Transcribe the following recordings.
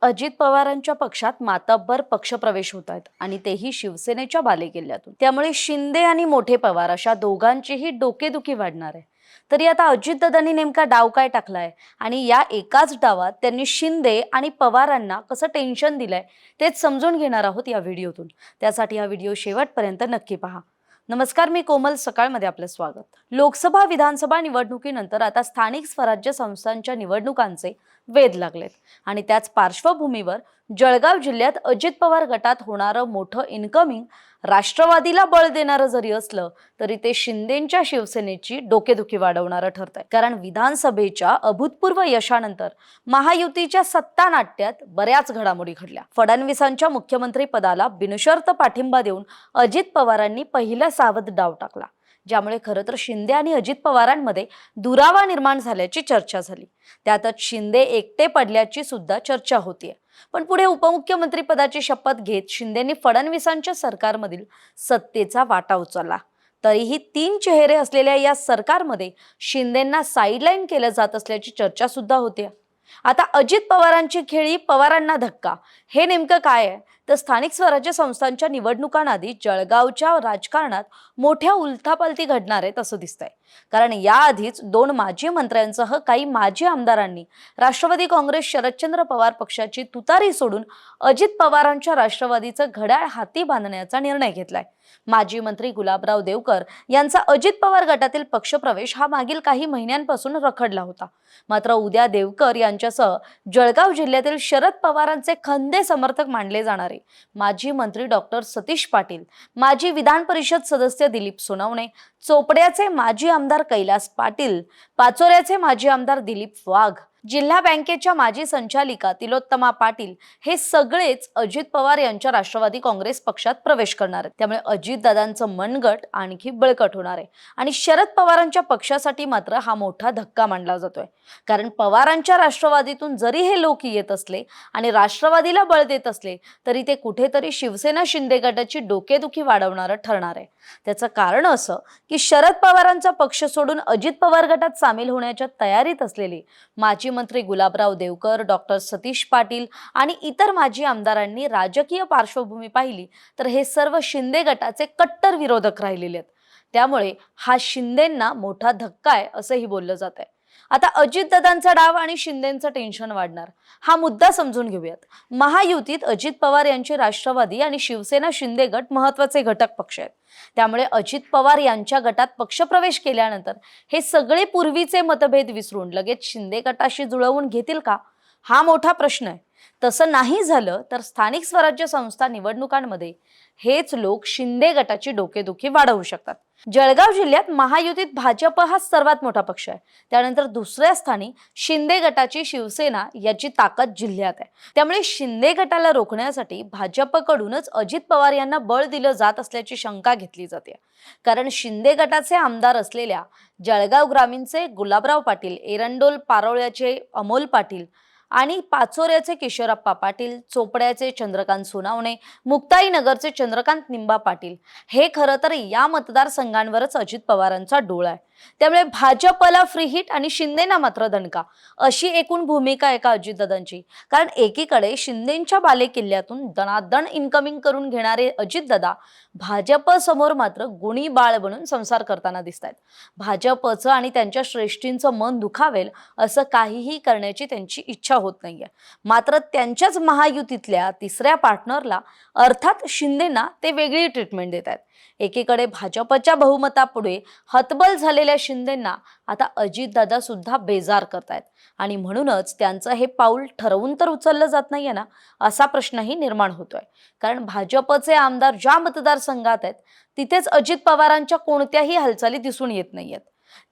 अजित पवारांच्या पक्षात मातब्बर पक्षप्रवेश होत आहेत आणि तेही शिवसेनेच्या बालेकिल्ल्यातून। त्यामुळे शिंदे आणि मोठे पवार अशा दोघांचीही डोकेदुखी वाढणार आहे। तरी आता अजितदादांनी नेमका डाव काय टाकलाय आणि या एकाच डावात त्यांनी शिंदे आणि पवारांना कसं टेन्शन दिलंय तेच समजून घेणार आहोत या व्हिडिओतून। त्यासाठी हा व्हिडिओ शेवटपर्यंत नक्की पहा। नमस्कार, मी कोमल सकाळमध्ये आपलं स्वागत। लोकसभा विधानसभा निवडणुकीनंतर आता स्थानिक स्वराज्य संस्थांच्या निवडणुकांचे वेध लागलेत आणि त्याच पार्श्वभूमीवर जळगाव जिल्ह्यात अजित पवार गटात होणारं मोठं इनकमिंग राष्ट्रवादीला बळ देणारं जरी असलं तरी ते शिंदेंच्या शिवसेनेची डोकेदुखी वाढवणारं ठरतंय। कारण विधानसभेच्या अभूतपूर्व यशानंतर महायुतीच्या सत्ता नाट्यात बऱ्याच घडामोडी घडल्या। फडणवीसांच्या मुख्यमंत्री पदाला बिनशर्त पाठिंबा देऊन अजित पवारांनी पहिला सावध डाव टाकला, ज्यामुळे खरं तर शिंदे आणि अजित पवारांमध्ये दुरावा निर्माण झाल्याची चर्चा झाली। त्यातच शिंदे एकटे पडल्याची सुद्धा चर्चा होतीये। पण पुढे उपमुख्यमंत्री पदाची शपथ घेत शिंदेंनी फडणवीसांच्या सरकारमधील सत्तेचा वाटा उचलला। तरीही तीन चेहरे असलेल्या या सरकारमध्ये शिंदेंना साईडलाईन केलं जात असल्याची चर्चा सुद्धा होती। आता अजित पवारांची खेळी पवारांना धक्का, हे नेमकं काय आहे? तर स्थानिक स्वराज्य संस्थांच्या निवडणुकांआधी जळगावच्या राजकारणात मोठ्या उलथापालथी घडणार आहेत असं दिसतंय। कारण याआधीच दोन माजी मंत्र्यांसह काही माजी आमदारांनी राष्ट्रवादी काँग्रेस शरदचंद्र पवार पक्षाची तुतारी सोडून अजित पवारांच्या राष्ट्रवादीचं घड्याळ हाती बांधण्याचा निर्णय घेतलाय। माजी मंत्री गुलाबराव देवकर यांचा अजित पवार गटातील पक्षप्रवेश हा मागील काही महिन्यांपासून रखडला होता। मात्र उद्या देवकर यांच्यासह जळगाव जिल्ह्यातील शरद पवारांचे खंदे समर्थक मानले जाणारे माजी मंत्री डॉक्टर सतीश पाटील, माजी विधान परिषद सदस्य दिलीप सोनवणे, चोपड्याचे माजी आमदार कैलास पाटील, पाचोऱ्याचे माजी आमदार दिलीप वाघ, जिल्हा बँकेच्या माजी संचालिका तिलोत्तमा पाटील हे सगळेच अजित पवार यांच्या राष्ट्रवादी काँग्रेस पक्षात प्रवेश करणार आहेत। त्यामुळे अजितदादांचं मनगट आणखी बळकट होणार आहे आणि शरद पवारांच्या पक्षासाठी मात्र हा मोठा धक्का मानला जातोय। कारण पवारांच्या राष्ट्रवादीतून जरी हे लोक येत असले आणि राष्ट्रवादीला बळ देत असले तरी ते कुठेतरी शिवसेना शिंदे गटाची डोकेदुखी वाढवणारं ठरणार आहे। त्याचं कारण असं की शरद पवारांचा पक्ष सोडून अजित पवार गटात सामील होण्याच्या तयारीत असलेले माजी मंत्री गुलाबराव देवकर, डॉक्टर सतीश पाटील आणि इतर माजी आमदारांनी राजकीय पार्श्वभूमी पाहिली तर हे सर्व शिंदे गटाचे कट्टर विरोधक राहिलेले आहेत। त्यामुळे हा शिंदेंना मोठा धक्का आहे असंही बोललं जात आहे। आता अजितदादांचा डाव आणि शिंदेंचं टेन्शन वाढणार, हा मुद्दा समजून घेऊयात। महायुतीत अजित पवार यांचे राष्ट्रवादी आणि शिवसेना शिंदे गट महत्त्वाचे घटक पक्ष आहेत। त्यामुळे अजित पवार यांच्या गटात पक्षप्रवेश केल्यानंतर हे सगळे पूर्वीचे मतभेद विसरून लगेच शिंदे गटाशी जुळवून घेतील का, हा मोठा प्रश्न आहे। तसं नाही झालं तर स्थानिक स्वराज्य संस्था निवडणुकांमध्ये हेच लोक शिंदे गटाची डोकेदुखी वाढवू शकतात। जळगाव जिल्ह्यात महायुतीत भाजप हा सर्वात मोठा पक्ष आहे। त्यानंतर दुसऱ्या स्थानी शिंदे गटाची शिवसेना याची ताकद जिल्ह्यात आहे। त्यामुळे शिंदे गटाला रोखण्यासाठी भाजपकडूनच अजित पवार यांना बळ दिलं जात असल्याची शंका घेतली जाते। कारण शिंदे गटाचे आमदार असलेल्या जळगाव ग्रामीणचे गुलाबराव पाटील, एरंडोल पारोळ्याचे अमोल पाटील आणि पाचोऱ्याचे किशोरप्पा पाटील, चोपड्याचे चंद्रकांत सोनवणे, मुक्ताईनगरचे चंद्रकांत निंबा पाटील हे खरं तर या मतदारसंघांवरच अजित पवारांचा डोळा आहे। त्यामुळे भाजपला फ्री हिट आणि शिंदेना मात्र दणका, अशी एकूण भूमिका आहे का अजितदादांची। कारण एकीकडे शिंदेंच्या बालेकिल्ल्यातून दणादण इनकमिंग करून घेणारे अजितदादा भाजप समोर मात्र गुणी बाळ बनून संसार करताना दिसतात। भाजपचं आणि त्यांच्या श्रेष्ठींचं मन दुखावेल असं काहीही करण्याची त्यांची इच्छा होत नाहीये। मात्र त्यांच्याच महायुतीतल्या तिसऱ्या पार्टनरला अर्थात शिंदेना ते वेगळी ट्रीटमेंट देत आहेत। एकीकडे भाजपच्या बहुमतापुढे हतबल झालेल्या शिंदेंना आता अजितदादा सुद्धा बेजार करतायत आणि म्हणूनच त्यांचं हे पाऊल ठरवून तर उचललं जात नाहीये ना, असा प्रश्नही निर्माण होतोय। कारण भाजपचे आमदार ज्या मतदारसंघात आहेत तिथेच अजित पवारांच्या कोणत्याही हालचाली दिसून येत नाहीयेत।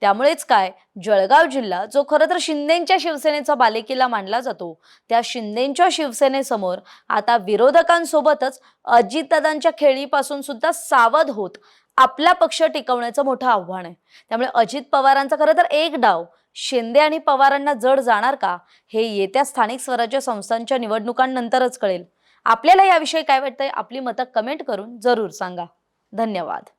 त्यामुळेच काय, जळगाव जिल्हा जो खरं तर शिंदेंच्या शिवसेनेचा बालेकिल्ला मानला जातो, त्या शिंदेंच्या शिवसेनेसमोर आता विरोधकांसोबतच अजितदादांच्या खेळीपासून सुद्धा सावध होत आपला पक्ष टिकवण्याचं मोठं आव्हान आहे। त्यामुळे अजित पवारांचा खरं तर एक डाव शिंदे आणि पवारांना जड जाणार का, हे येत्या स्थानिक स्वराज्य संस्थांच्या निवडणुकांनंतरच कळेल। आपल्याला याविषयी काय वाटतंय, आपली मतं कमेंट करून जरूर सांगा। धन्यवाद।